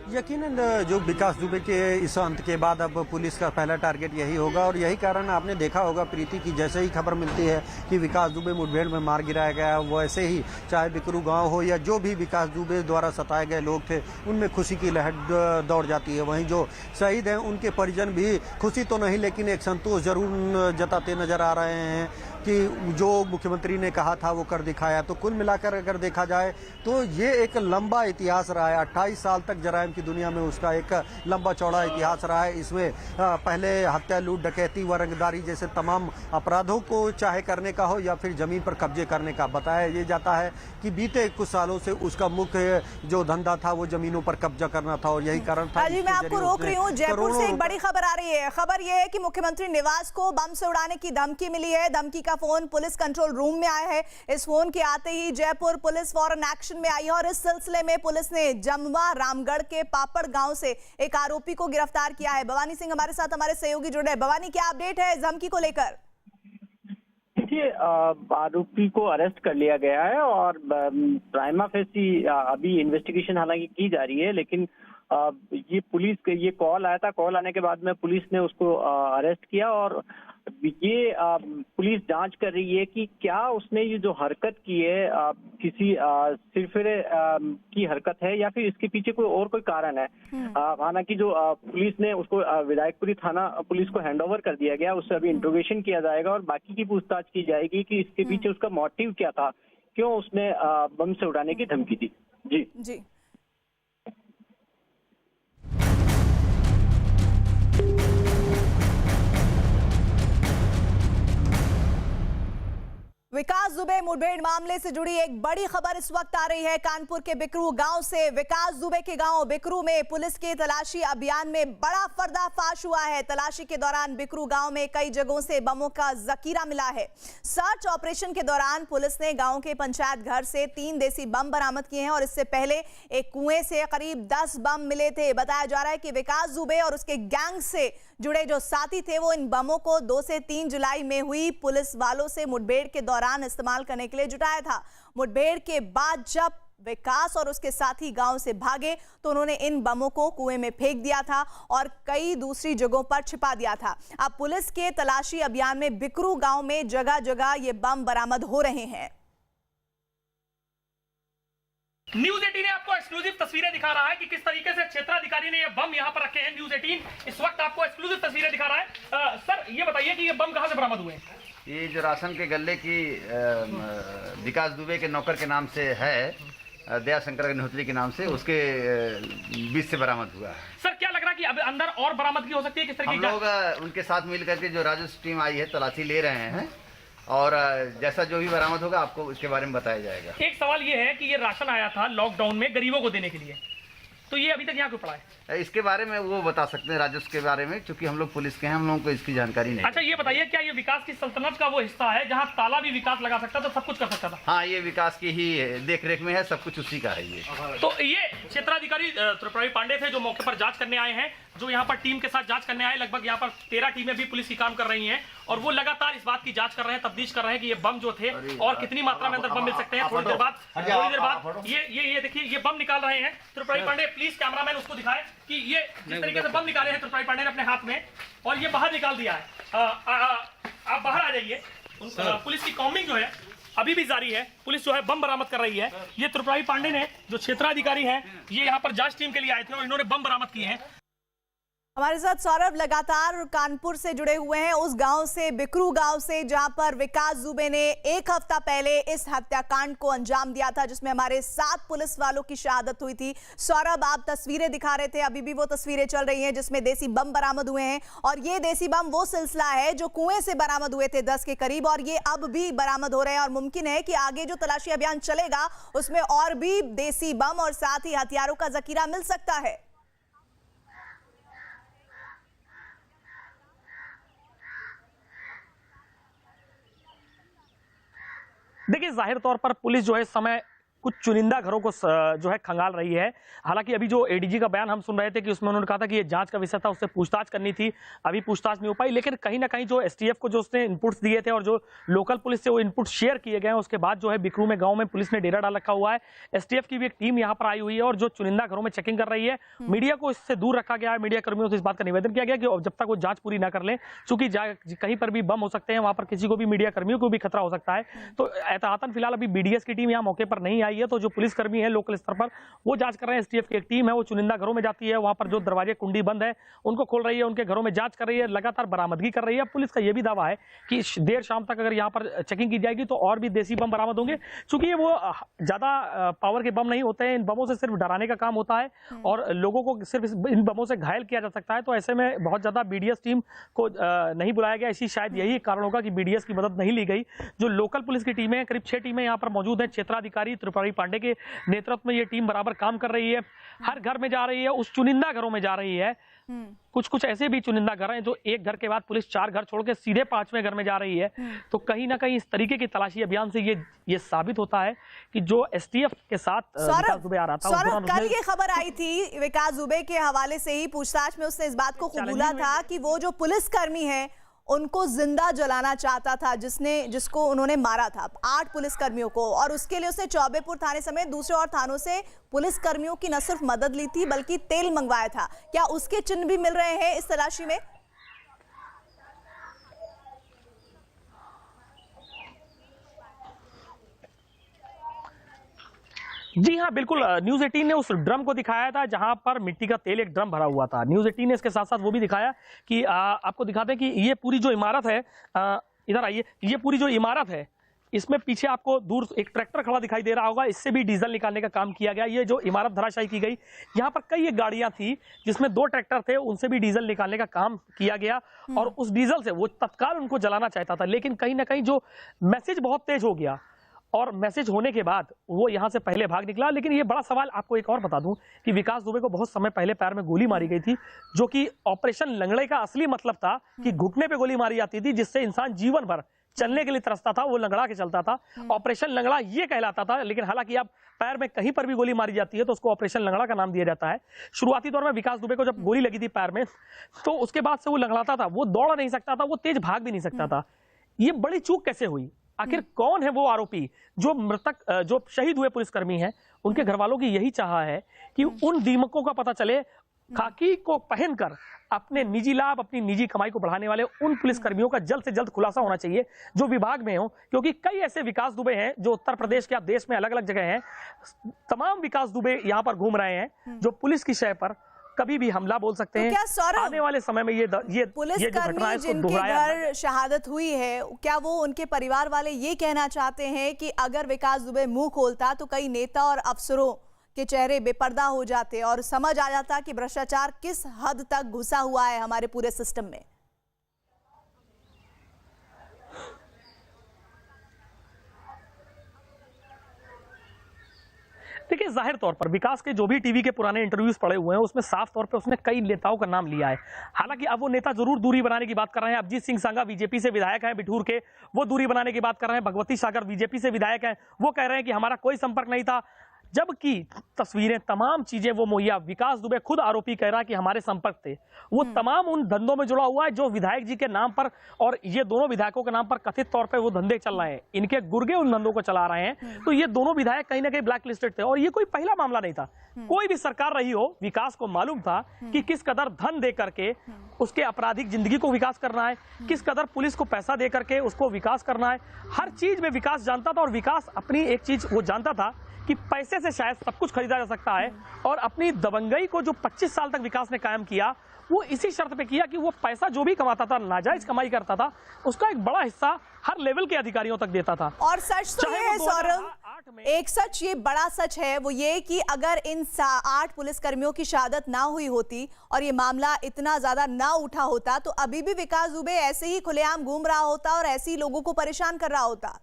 [SPEAKER 3] यकीनन जो विकास दुबे के इस अंत के बाद अब पुलिस का पहला टारगेट यही होगा और यही कारण आपने देखा होगा प्रीति की जैसे ही खबर मिलती है कि विकास दुबे मुठभेड़ में मार गिराया गया वैसे ही चाहे बिकरू गांव हो या जो भी विकास दुबे द्वारा सताए गए लोग थे उनमें खुशी की लहर दौड़ जाती है। वहीं जो शहीद हैं उनके परिजन भी खुशी तो नहीं लेकिन एक संतोष जरूर जताते नजर आ रहे हैं कि जो मुख्यमंत्री ने कहा था वो कर दिखाया। तो कुल मिलाकर अगर देखा जाए तो ये एक लंबा इतिहास रहा है। 28 साल तक जराइम की दुनिया में उसका एक लंबा चौड़ा इतिहास रहा है। इसमें पहले हत्या, लूट, डकैती व रंगदारी जैसे तमाम अपराधों को चाहे करने का हो या फिर जमीन पर कब्जे करने का। बताया ये जाता है कि बीते कुछ सालों से उसका मुख्य जो धंधा था वो जमीनों पर कब्जा करना था और यही कारण था।
[SPEAKER 1] मैं आपको रोक रही हूँ, जयपुर से एक बड़ी खबर आ रही है। खबर यह है कि मुख्यमंत्री निवास को बम से उड़ाने की धमकी मिली है। धमकी का फोन पुलिस कंट्रोल रूम में आया है। इस फोन के आते ही जयपुर पुलिस फौरन एक्शन में आई है और इस सिलसिले में पुलिस ने जमवा रामगढ़ के पापड़ गांव से एक आरोपी को गिरफ्तार किया है। भवानी सिंह हमारे साथ हमारे सहयोगी जुड़े हैं। भवानी, क्या अपडेट है इस धमकी को लेकर?
[SPEAKER 13] देखिए, आरोपी को अरेस्ट कर लिया गया है और प्राइमा फेसी अभी इन्वेस्टिगेशन हालांकि की जा रही है, लेकिन ये पुलिस के ये कॉल आया था। कॉल आने के बाद में पुलिस ने उसको अरेस्ट किया और ये पुलिस जांच कर रही है कि क्या उसने ये जो हरकत की है किसी सिरफिरे की हरकत है या फिर इसके पीछे कोई और कोई कारण है। हालांकि जो पुलिस ने उसको विधायकपुरी थाना पुलिस को हैंडओवर कर दिया गया, उससे अभी इंट्रोगेशन किया जाएगा और बाकी की पूछताछ की जाएगी कि इसके पीछे उसका मोटिव क्या था, क्यों उसने बम से उड़ाने की धमकी दी। जी।
[SPEAKER 1] विकास दुबे मुठभेड़ मामले से जुड़ी एक बड़ी खबर इस वक्त आ रही है कानपुर के बिकरू गांव से। विकास दुबे के गांव बिकरू में पुलिस के तलाशी अभियान में बड़ा पर्दाफाश हुआ है। तलाशी के दौरान बिकरू गांव में कई जगहों से बमों का जखीरा मिला है। सर्च ऑपरेशन के दौरान पुलिस ने गांव के पंचायत घर से 3 देसी बम बरामद किए हैं और इससे पहले एक कुएं से करीब 10 बम मिले थे। बताया जा रहा है कि विकास दुबे और उसके गैंग से जुड़े जो साथी थे वो इन बमों को 2 से 3 जुलाई में हुई पुलिस वालों से मुठभेड़ के दौरान इस्तेमाल करने के लिए जुटाया था। मुठभेड़ के बाद जब विकास और उसके साथी गांव से भागे तो उन्होंने इन बमों को कुएं में फेंक दिया था और कई दूसरी जगहों पर छिपा दिया था। अब पुलिस के तलाशी अभियान में बिकरू गांव में जगह जगह ये बम बरामद हो रहे हैं।
[SPEAKER 4] न्यूज 18 आपको एक्सक्लूसिव तस्वीरें दिखा रहा है कि किस तरीके से क्षेत्राधिकारी ने ये बम यहाँ पर रखे हैं। न्यूज 18 इस वक्त आपको एक्सक्लूसिव तस्वीरें दिखा रहा है। सर, ये बताइए कि ये बम कहाँ से बरामद हुए हैं?
[SPEAKER 5] ये जो राशन के गल्ले की विकास दुबे के नौकर के नाम से है, दया शंकर अग्निहोत्री के नाम से, उसके बीच से बरामद हुआ है।
[SPEAKER 4] सर, क्या लग रहा है कि अब अंदर और बरामदगी हो सकती है? किस तरीके
[SPEAKER 5] हम लोग उनके साथ मिल करके जो राजस्व टीम आई है तलाशी ले रहे हैं और जैसा जो भी बरामद होगा आपको इसके बारे में बताया जाएगा।
[SPEAKER 4] एक सवाल ये है कि ये राशन आया था लॉकडाउन में गरीबों को देने के लिए, तो ये अभी तक यहाँ क्यों पड़ा है?
[SPEAKER 5] इसके बारे में वो बता सकते हैं, राजस्व के बारे में, क्योंकि हम लोग पुलिस के हैं, हम लोगों को इसकी जानकारी नहीं।
[SPEAKER 4] अच्छा, ये बताइए, क्या ये विकास की सल्तनत का वो हिस्सा है जहाँ ताला भी विकास लगा सकता था, सब कुछ कर सकता था?
[SPEAKER 5] हाँ, ये विकास की ही देख रेख में है, सब कुछ उसी का है ये।
[SPEAKER 4] तो ये क्षेत्राधिकारी त्रिपुरारी पांडे थे जो मौके पर जांच करने आए हैं, जो यहाँ पर टीम के साथ जांच करने आए। लगभग यहाँ पर 13 टीमें भी पुलिस की काम कर रही हैं और वो लगातार इस बात की जांच कर रहे हैं, तफ्तीश कर रहे हैं कि ये बम जो थे और कितनी मात्रा में अंदर बम मिल सकते हैं। थोड़ी देर बाद ये देखिए, ये बम निकाल रहे हैं त्रिपुरारी पांडे। प्लीज कैमरामैन उसको दिखाए कि ये जिस तरीके से बम निकाले हैं त्रिपुरारी पांडे ने अपने हाथ में और ये बाहर निकाल दिया है। आप बाहर आ जाइए। पुलिस की कॉम्बिंग जो है अभी भी जारी है। पुलिस जो है बम बरामद कर रही है। ये त्रिपुरारी पांडे ने, जो क्षेत्राधिकारी हैं, ये यहाँ पर जांच टीम के लिए आए थे और इन्होंने बम बरामद किए हैं।
[SPEAKER 1] हमारे साथ सौरभ लगातार कानपुर से जुड़े हुए हैं, उस गांव से, बिकरू गांव से, जहां पर विकास दुबे ने 1 हफ्ता पहले इस हत्याकांड को अंजाम दिया था जिसमें हमारे 7 पुलिस वालों की शहादत हुई थी। सौरभ, आप तस्वीरें दिखा रहे थे, अभी भी वो तस्वीरें चल रही हैं जिसमें देसी बम बरामद हुए हैं और ये देसी बम वो सिलसिला है जो कुएं से बरामद हुए थे 10 के करीब और ये अब भी बरामद हो रहे हैं और मुमकिन है कि आगे जो तलाशी अभियान चलेगा उसमें और भी देसी बम और साथ ही हथियारों का जखीरा मिल सकता है।
[SPEAKER 4] देखिए, जाहिर तौर पर पुलिस जो है इस समय कुछ चुनिंदा घरों को जो है खंगाल रही है। हालांकि अभी जो एडीजी का बयान हम सुन रहे थे कि उसमें उन्होंने कहा था कि ये जांच का विषय था, उससे पूछताछ करनी थी, अभी पूछताछ नहीं हो पाई। लेकिन कहीं ना कहीं जो एसटीएफ को जो उसने इनपुट्स दिए थे और जो लोकल पुलिस से वो इनपुट शेयर किए गए हैं, उसके बाद जो है बिकरू में गाँव में पुलिस ने डेरा डाल रखा हुआ है। एसटीएफ की भी एक टीम यहाँ पर आई हुई है और जो चुनिंदा घरों में चेकिंग कर रही है। मीडिया को इससे दूर रखा गया है। मीडिया कर्मियों से इस बात का निवेदन किया गया कि जब तक वो जांच पूरी ना कर लें, चूंकि कहीं पर भी बम हो सकते हैं, वहां पर किसी को भी, मीडिया कर्मियों को भी खतरा हो सकता है। तो एहतियातन फिलहाल अभी बीडीएस की टीम यहाँ मौके पर नहीं आई है। तो जो पुलिस कर्मी है लोकल स्तर पर वो जांच कर रहे हैं। एसटीएफ की एक टीम है वो चुनिंदा घरों में जाती है, वहां पर जो दरवाजे कुंडी बंद है उनको खोल रही है, उनके घरों में जांच कर रही है, लगातार बरामदगी कर रही है। पुलिस का यह भी दावा है कि देर शाम तक अगर यहाँ पर चेकिंग की जाएगी तो और भी देसी बम बरामद होंगे। चूंकि ये वो ज्यादा पावर के बम नहीं होते हैं, इन बमों से सिर्फ डराने का काम होता है और लोगों को सिर्फ इन बमों से घायल किया जा सकता है। तो ऐसे में बहुत ज्यादा बीडीएस टीम को नहीं बुलाया गया। इसी शायद यही कारण होगा कि बीडीएस की मदद नहीं ली गई। जो लोकल पुलिस की टीमें, करीब 6 टीमें यहाँ पर मौजूद हैं। क्षेत्राधिकारी त्रिपुरारी पांडे के नेतृत्व में ये टीम बराबर काम कर रही है, हर घर में जा रही है, उस चुनिंदा घरों में जा रही है। कुछ ऐसे भी चुनिंदा घर हैं जो एक घर के बाद पुलिस 4 घर छोड़ के सीधे 5वें घर में जा रही है। तो कहीं ना कहीं इस तरीके की तलाशी अभियान से ये साबित होता है कि जो एसटीएफ के साथ विकास दुबे आ रहा था,
[SPEAKER 1] कल ये खबर आई थी विकास दुबे के हवाले से ही पूछताछ में उसने इस बात को कबूला था कि वो जो पुलिसकर्मी है उनको जिंदा जलाना चाहता था, जिसको उन्होंने मारा था 8 पुलिसकर्मियों को, और उसके लिए उसने चौबेपुर थाने समेत दूसरे और थानों से पुलिसकर्मियों की न सिर्फ मदद ली थी बल्कि तेल मंगवाया था। क्या उसके चिन्ह भी मिल रहे हैं इस तलाशी में?
[SPEAKER 4] जी हाँ, बिल्कुल। न्यूज़ 18 ने उस ड्रम को दिखाया था जहां पर मिट्टी का तेल एक ड्रम भरा हुआ था। न्यूज़ 18 ने इसके साथ साथ वो भी दिखाया कि आपको दिखाते हैं कि ये पूरी जो इमारत है, इधर आइए, ये पूरी जो इमारत है इसमें पीछे आपको दूर एक ट्रैक्टर खड़ा दिखाई दे रहा होगा, इससे भी डीजल निकालने का काम किया गया। ये जो इमारत धराशायी की गई, यहाँ पर कई एक गाड़ियां थी जिसमें 2 ट्रैक्टर थे, उनसे भी डीजल निकालने का काम किया गया और उस डीजल से वो तत्काल उनको जलाना चाहता था। लेकिन कहीं ना कहीं जो मैसेज बहुत तेज हो गया और मैसेज होने के बाद वो यहां से पहले भाग निकला। लेकिन ये बड़ा सवाल आपको एक और बता दूं कि विकास दुबे को बहुत समय पहले पैर में गोली मारी गई थी, जो कि ऑपरेशन लंगड़े का असली मतलब था कि घुटने पे गोली मारी जाती थी, जिससे इंसान जीवन भर चलने के लिए तरसता था, वो लंगड़ा के चलता था। ऑपरेशन लंगड़ा ये कहलाता था। लेकिन हालांकि अब पैर में कहीं पर भी गोली मारी जाती है तो उसको ऑपरेशन लंगड़ा का नाम दिया जाता है। शुरुआती दौर में विकास दुबे को जब गोली लगी थी पैर में, तो उसके बाद से वो लंगड़ाता था, वो दौड़ नहीं सकता था, वो तेज भाग भी नहीं सकता था। ये बड़ी चूक कैसे हुई? आखिर कौन है वो आरोपी? जो शहीद हुए पुलिसकर्मी हैं, उनके घर वालों की यही चाह है कि उन दीमकों का पता चले। खाकी को पहनकर अपने निजी लाभ, अपनी निजी कमाई को बढ़ाने वाले उन पुलिसकर्मियों का जल्द से जल्द खुलासा होना चाहिए जो विभाग में हो, क्योंकि कई ऐसे विकास दुबे हैं जो उत्तर प्रदेश के, देश में अलग अलग जगह हैं। तमाम विकास दुबे यहाँ पर घूम रहे हैं जो पुलिस की शय पर कभी भी हमला बोल सकते हैं।
[SPEAKER 1] क्या
[SPEAKER 4] आने वाले समय में ये
[SPEAKER 1] पुलिसकर्मी जिनके घर शहादत हुई है, क्या वो उनके परिवार वाले ये कहना चाहते हैं कि अगर विकास दुबे मुंह खोलता तो कई नेता और अफसरों के चेहरे बेपर्दा हो जाते और समझ आ जाता कि भ्रष्टाचार किस हद तक घुसा हुआ है हमारे पूरे सिस्टम में?
[SPEAKER 4] देखिए, जाहिर तौर पर विकास के जो भी टीवी के पुराने इंटरव्यूज पड़े हुए हैं उसमें साफ तौर पे उसने कई नेताओं का नाम लिया है। हालांकि अब वो नेता जरूर दूरी बनाने की बात कर रहे हैं। अभिजीत सिंह सांगा बीजेपी से विधायक हैं बिठूर के, वो दूरी बनाने की बात कर रहे हैं। भगवती सागर बीजेपी से विधायक हैं, वो कह रहे हैं कि हमारा कोई संपर्क नहीं था। जबकि तस्वीरें, तमाम चीजें वो मुहैया, विकास दुबे खुद आरोपी कह रहा है कि हमारे संपर्क थे। वो तमाम उन धंधों में जुड़ा हुआ है जो विधायक जी के नाम पर और ये दोनों विधायकों के नाम पर कथित तौर पे वो धंधे चल रहे हैं। इनके गुर्गे उन धंधों को चला रहे हैं। तो ये दोनों विधायक कहीं ना कहीं ब्लैक लिस्टेड थे और ये कोई पहला मामला नहीं था। कोई भी सरकार रही हो, विकास को मालूम था कि किस कदर धन दे करके उसके आपराधिक जिंदगी को विकास करना है, किस कदर पुलिस को पैसा दे करके उसको विकास करना है। हर चीज में विकास जानता था और विकास अपनी एक चीज वो जानता था कि पैसे से शायद सब कुछ खरीदा जा सकता है। और अपनी दबंगई को जो 25 साल तक विकास ने कायम किया, वो इसी शर्त पे किया कि वो पैसा जो भी कमाता था, नाजायज कमाई करता था, उसका एक बड़ा हिस्सा हर लेवल के अधिकारियों तक देता था।
[SPEAKER 1] और सच तो ये है सौरभ, एक सच, ये बड़ा सच है, वो ये कि अगर इन 8 पुलिसकर्मियों की शहादत ना हुई होती और ये मामला इतना ज्यादा ना उठा होता तो अभी भी विकास दुबे ऐसे ही खुलेआम घूम रहा होता और ऐसे ही लोगों को परेशान कर रहा होता।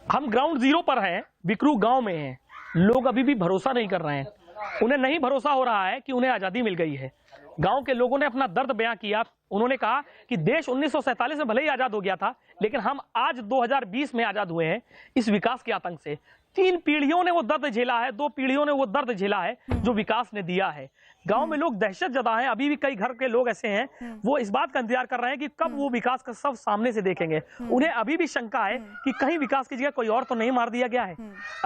[SPEAKER 4] हम ग्राउंड जीरो पर हैं, बिकरू गांव में हैं। लोग अभी भी भरोसा नहीं कर रहे हैं। उन्हें नहीं भरोसा हो रहा है कि उन्हें आजादी मिल गई है। गांव के लोगों ने अपना दर्द बयां किया। उन्होंने कहा कि देश 1947 में भले ही आजाद हो गया था, लेकिन हम आज 2020 में आजाद हुए हैं इस विकास के आतंक से। 3 पीढ़ियों ने वो दर्द झेला है, 2 पीढ़ियों ने वो दर्द झेला है जो विकास ने दिया है। गांव में लोग दहशत जदा हैं। अभी भी कई घर के लोग ऐसे हैं, वो इस बात का इंतजार कर रहे हैं कि कब वो विकास का सब सामने से देखेंगे। उन्हें अभी भी शंका है कि कहीं विकास की जगह कोई और तो नहीं मार दिया गया है।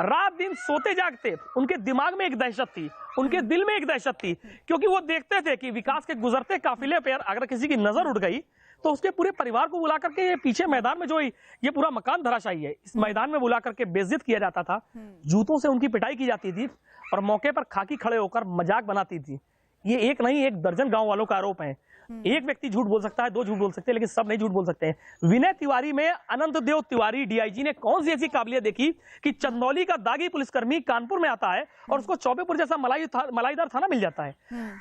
[SPEAKER 4] रात दिन सोते जागते उनके दिमाग में एक दहशत थी, उनके दिल में एक दहशत थी, क्योंकि वो देखते थे कि विकास के गुजरते काफिले पर अगर किसी की नजर उड़ गई तो उसके पूरे परिवार को बुला करके, ये पीछे मैदान में जो ये पूरा मकान धराशायी है, इस मैदान में बुला करके बेइज्जत किया जाता था, जूतों से उनकी पिटाई की जाती थी और मौके पर खाकी खड़े होकर मजाक बनाती थी। ये एक नहीं, 1 दर्जन गांव वालों का आरोप है। एक व्यक्ति झूठ बोल सकता है, 2 झूठ बोल सकते हैं, लेकिन सब नहीं झूठ बोल सकते हैं। विनय तिवारी में अनंत देव तिवारी डीआईजी ने कौन सी ऐसी काबिलियत देखी कि चंदौली का दागी पुलिसकर्मी कानपुर में आता है और उसको चौबेपुर जैसा मलाईदार थाना मिल जाता है।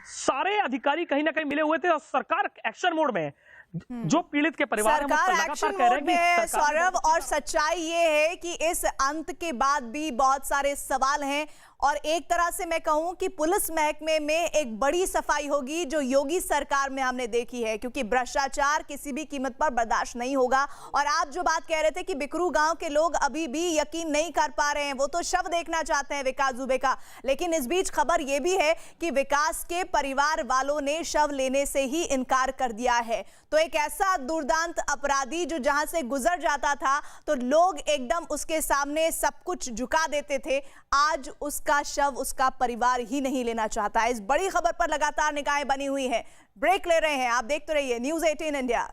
[SPEAKER 4] सारे अधिकारी कहीं ना कहीं मिले हुए थे और सरकार एक्शन मोड में है। जो पीड़ित के परिवार
[SPEAKER 1] सरकार एक्शन मोड में है सौरभ, और सच्चाई ये है कि इस अंत के बाद भी बहुत सारे सवाल हैं और एक तरह से मैं कहूं कि पुलिस महकमे में एक बड़ी सफाई होगी जो योगी सरकार में हमने देखी है, क्योंकि भ्रष्टाचार किसी भी कीमत पर बर्दाश्त नहीं होगा। और आप जो बात कह रहे थे कि बिकरू गांव के लोग अभी भी यकीन नहीं कर पा रहे हैं, वो तो शव देखना चाहते हैं विकास दुबे का, लेकिन इस बीच खबर यह भी है कि विकास के परिवार वालों ने शव लेने से ही इनकार कर दिया है। तो एक ऐसा दुर्दांत अपराधी जो जहां से गुजर जाता था तो लोग एकदम उसके सामने सब कुछ झुका देते थे, आज उसका शव उसका परिवार ही नहीं लेना चाहता है। इस बड़ी खबर पर लगातार निगाहें बनी हुई हैं। ब्रेक ले रहे हैं, आप देखते रहिए न्यूज़ 18 इंडिया।